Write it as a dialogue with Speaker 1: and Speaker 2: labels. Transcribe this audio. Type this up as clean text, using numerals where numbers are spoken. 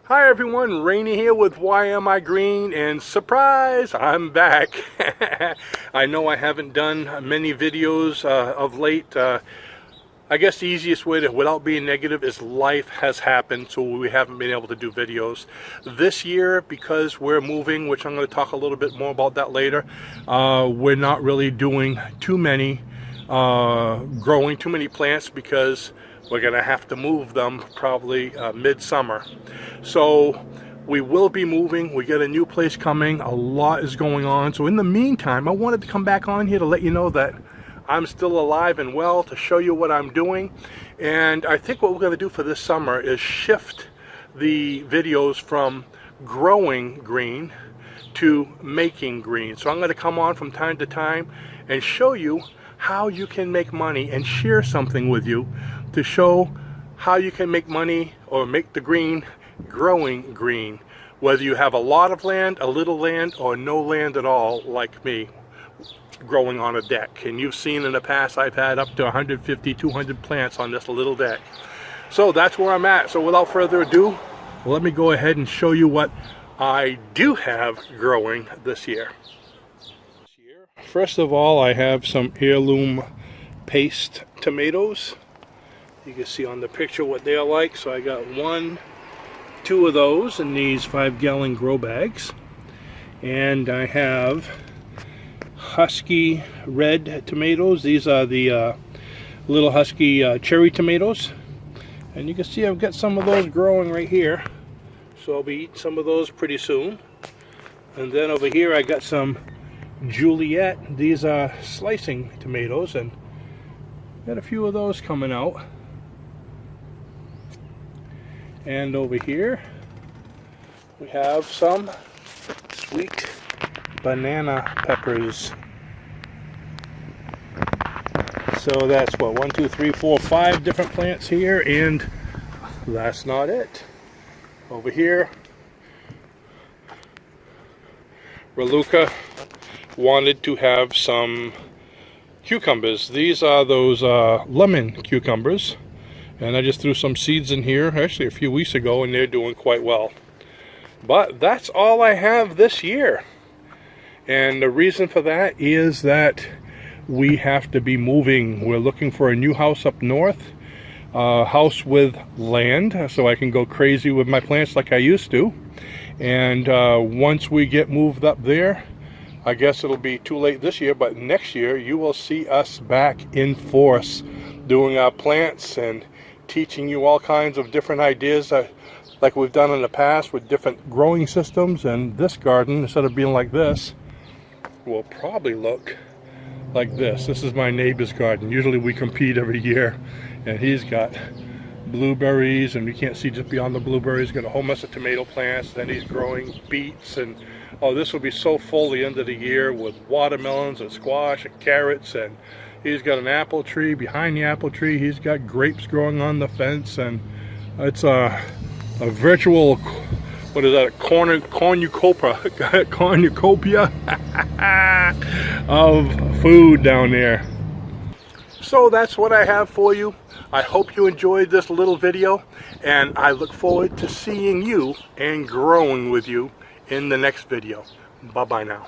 Speaker 1: Hi everyone, Rainey here with Why Am I Green, and surprise, I'm back. I know I haven't done many videos of late. I guess the easiest way to, without being negative, is life has happened, so we haven't been able to do videos. This year, because we're moving, which I'm going to talk a little bit more about that later, we're not really doing too many, growing too many plants because we're going to have to move them probably midsummer. So we will be moving. We get a new place coming. A lot is going on. So in the meantime, I wanted to come back on here to let you know that I'm still alive and well, to show you what I'm doing. And I think what we're going to do for this summer is shift the videos from growing green to making green. So I'm going to come on from time to time and show you how you can make money and share something with you to show how you can make money or make the green growing green, whether you have a lot of land, a little land, or no land at all, like me, growing on a deck. And you've seen in the past I've had up to 150, 200 plants on this little deck. So that's where I'm at. So without further ado, let me go ahead and show you what I do have growing this year. First of all, I have some heirloom paste tomatoes. You can see on the picture what they are like. So I got two of those in these 5-gallon grow bags. And I have husky red tomatoes. These are the little husky cherry tomatoes. And you can see I've got some of those growing right here. So I'll be eating some of those pretty soon. And then over here I got some Juliet. These are slicing tomatoes, and got a few of those coming out. And over here we have some sweet banana peppers. So that's what, 1, 2, 3, 4, 5 different plants here, and that's not it. Over here, Raluca wanted to have some cucumbers. These are those lemon cucumbers, and I just threw some seeds in here actually a few weeks ago, and they're doing quite well. But that's all I have this year, and the reason for that is that we have to be moving. We're looking for a new house up north, a house with land, so I can go crazy with my plants like I used to. And once we get moved up there, I guess it'll be too late this year, but next year you will see us back in force doing our plants and teaching you all kinds of different ideas like we've done in the past with different growing systems. And this garden, instead of being like this, will probably look like this. This is my neighbor's garden. Usually we compete every year, and he's got blueberries, and you can't see just beyond the blueberries. He's got a whole mess of tomato plants. Then he's growing beets, and oh, this will be so full the end of the year with watermelons and squash and carrots. And he's got an apple tree. Behind the apple tree, he's got grapes growing on the fence, and it's a virtual, what is that, a cornucopia of food down there. So that's what I have for you. I hope you enjoyed this little video, and I look forward to seeing you and growing with you in the next video. Bye-bye now.